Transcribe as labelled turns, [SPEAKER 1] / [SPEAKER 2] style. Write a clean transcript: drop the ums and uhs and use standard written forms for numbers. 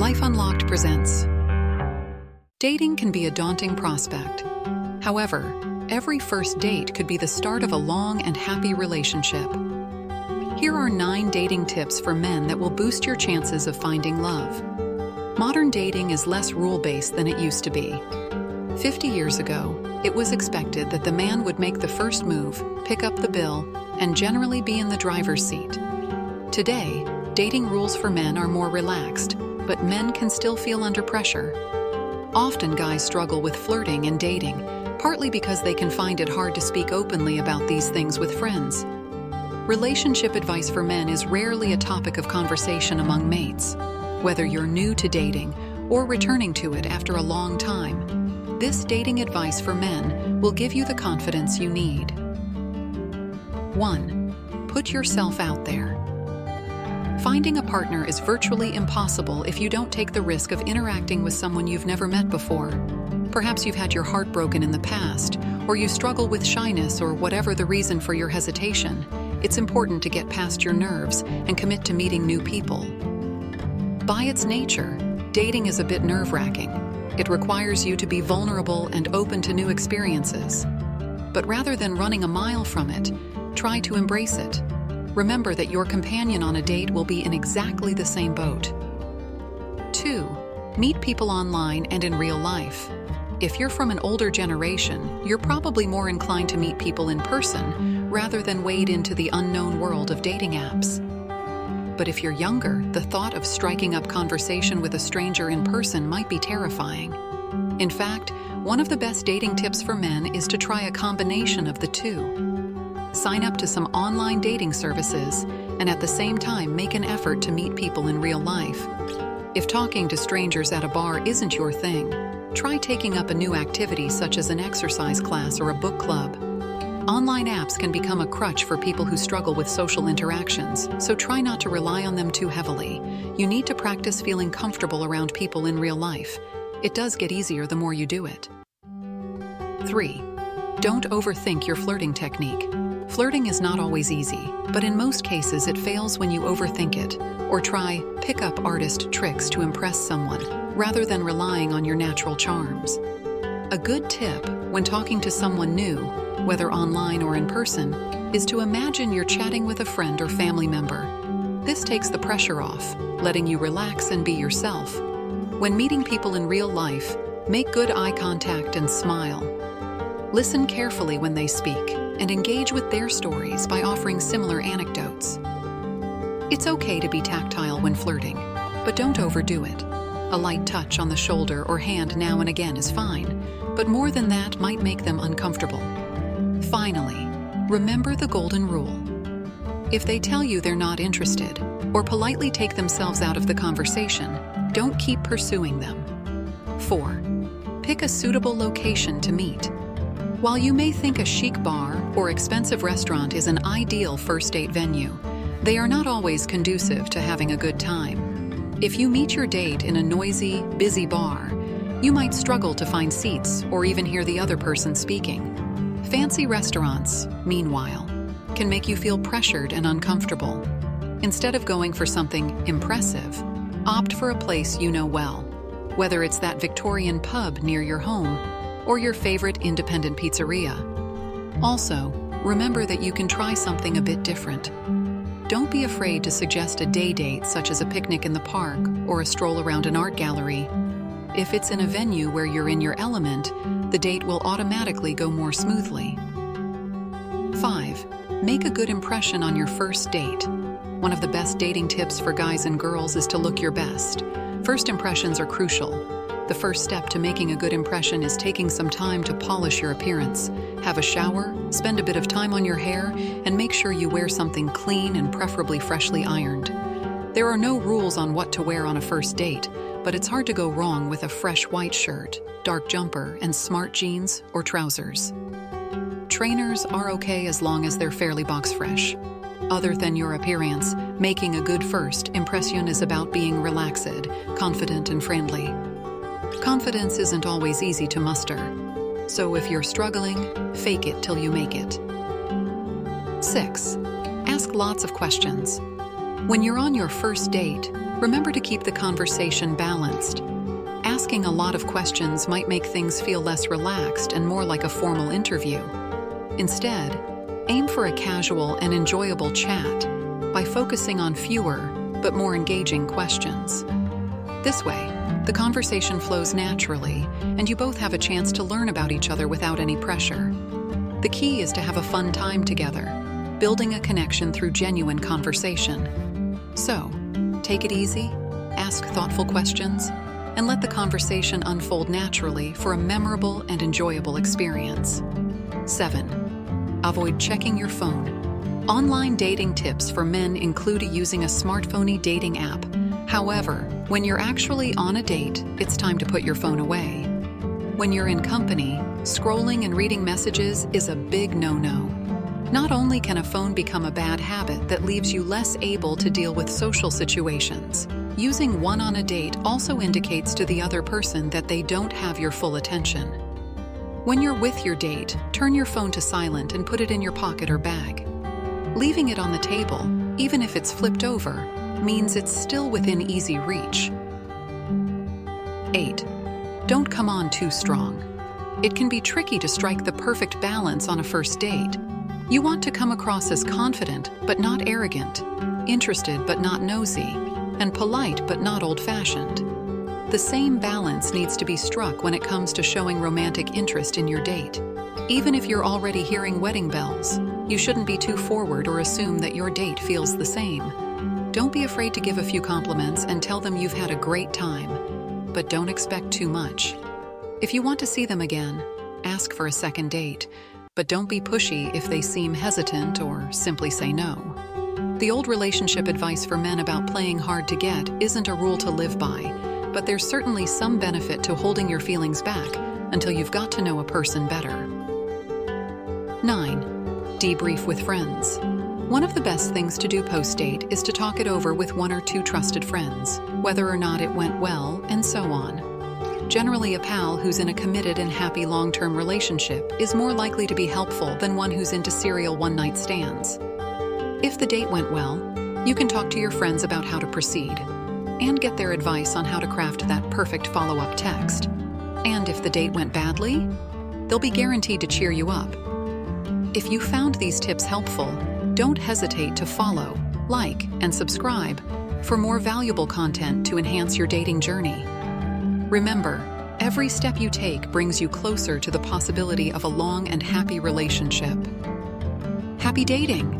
[SPEAKER 1] Life Unlocked presents. Dating can be a daunting prospect. However, every first date could be the start of a long and happy relationship. Here are 9 dating tips for men that will boost your chances of finding love. Modern dating is less rule-based than it used to be. 50 years ago, it was expected that the man would make the first move, pick up the bill, and generally be in the driver's seat. Today, dating rules for men are more relaxed, but men can still feel under pressure. Often guys struggle with flirting and dating, partly because they can find it hard to speak openly about these things with friends. Relationship advice for men is rarely a topic of conversation among mates. Whether you're new to dating or returning to it after a long time, this dating advice for men will give you the confidence you need. 1. Put yourself out there. Finding a partner is virtually impossible if you don't take the risk of interacting with someone you've never met before. Perhaps you've had your heart broken in the past, or you struggle with shyness, or whatever the reason for your hesitation. It's important to get past your nerves and commit to meeting new people. By its nature, dating is a bit nerve-wracking. It requires you to be vulnerable and open to new experiences. But rather than running a mile from it, try to embrace it. Remember that your companion on a date will be in exactly the same boat. 2. Meet people online and in real life. If you're from an older generation, you're probably more inclined to meet people in person rather than wade into the unknown world of dating apps. But if you're younger, the thought of striking up conversation with a stranger in person might be terrifying. In fact, one of the best dating tips for men is to try a combination of the two. Sign up to some online dating services and at the same time make an effort to meet people in real life. If talking to strangers at a bar isn't your thing, try taking up a new activity such as an exercise class or a book club. Online apps can become a crutch for people who struggle with social interactions, so try not to rely on them too heavily. You need to practice feeling comfortable around people in real life. It does get easier the more you do it. 3. Don't overthink your flirting technique. Flirting is not always easy, but in most cases it fails when you overthink it, or try pick-up artist tricks to impress someone, rather than relying on your natural charms. A good tip when talking to someone new, whether online or in person, is to imagine you're chatting with a friend or family member. This takes the pressure off, letting you relax and be yourself. When meeting people in real life, make good eye contact and smile. Listen carefully when they speak, and engage with their stories by offering similar anecdotes. It's okay to be tactile when flirting, but don't overdo it. A light touch on the shoulder or hand now and again is fine, but more than that might make them uncomfortable. Finally, remember the golden rule. If they tell you they're not interested, or politely take themselves out of the conversation, don't keep pursuing them. 4. Pick a suitable location to meet. While you may think a chic bar or expensive restaurant is an ideal first date venue, they are not always conducive to having a good time. If you meet your date in a noisy, busy bar, you might struggle to find seats or even hear the other person speaking. Fancy restaurants, meanwhile, can make you feel pressured and uncomfortable. Instead of going for something impressive, opt for a place you know well, whether it's that Victorian pub near your home or your favorite independent pizzeria. Also, remember that you can try something a bit different. Don't be afraid to suggest a day date such as a picnic in the park or a stroll around an art gallery. If it's in a venue where you're in your element, the date will automatically go more smoothly. 5. Make a good impression on your first date. One of the best dating tips for guys and girls is to look your best. First impressions are crucial. The first step to making a good impression is taking some time to polish your appearance. Have a shower, spend a bit of time on your hair, and make sure you wear something clean and preferably freshly ironed. There are no rules on what to wear on a first date, but it's hard to go wrong with a fresh white shirt, dark jumper, and smart jeans or trousers. Trainers are okay as long as they're fairly box fresh. Other than your appearance, making a good first impression is about being relaxed, confident, and friendly. Confidence isn't always easy to muster, so if you're struggling, fake it till you make it. 6. Ask lots of questions. When you're on your first date, Remember to keep the conversation balanced. Asking a lot of questions might make things feel less relaxed and more like a formal interview. Instead, aim for a casual and enjoyable chat by focusing on fewer but more engaging questions. This way, the conversation flows naturally, and you both have a chance to learn about each other without any pressure. The key is to have a fun time together, building a connection through genuine conversation. So, take it easy, ask thoughtful questions, and let the conversation unfold naturally for a memorable and enjoyable experience. 7. Avoid checking your phone. Online dating tips for men include using a smartphone dating app. However, when you're actually on a date, it's time to put your phone away. When you're in company, scrolling and reading messages is a big no-no. Not only can a phone become a bad habit that leaves you less able to deal with social situations, using one on a date also indicates to the other person that they don't have your full attention. When you're with your date, turn your phone to silent and put it in your pocket or bag. Leaving it on the table, even if it's flipped over, means it's still within easy reach. 8. Don't come on too strong. It can be tricky to strike the perfect balance on a first date. You want to come across as confident but not arrogant, interested but not nosy, and polite but not old-fashioned. The same balance needs to be struck when it comes to showing romantic interest in your date. Even if you're already hearing wedding bells, you shouldn't be too forward or assume that your date feels the same. Don't be afraid to give a few compliments and tell them you've had a great time, but don't expect too much. If you want to see them again, ask for a second date, but don't be pushy if they seem hesitant or simply say no. The old relationship advice for men about playing hard to get isn't a rule to live by, but there's certainly some benefit to holding your feelings back until you've got to know a person better. 9. Debrief with friends. One of the best things to do post-date is to talk it over with one or two trusted friends, whether or not it went well, and so on. Generally, a pal who's in a committed and happy long-term relationship is more likely to be helpful than one who's into serial one-night stands. If the date went well, you can talk to your friends about how to proceed and get their advice on how to craft that perfect follow-up text. And if the date went badly, they'll be guaranteed to cheer you up. If you found these tips helpful, don't hesitate to follow, like, and subscribe for more valuable content to enhance your dating journey. Remember, every step you take brings you closer to the possibility of a long and happy relationship. Happy dating!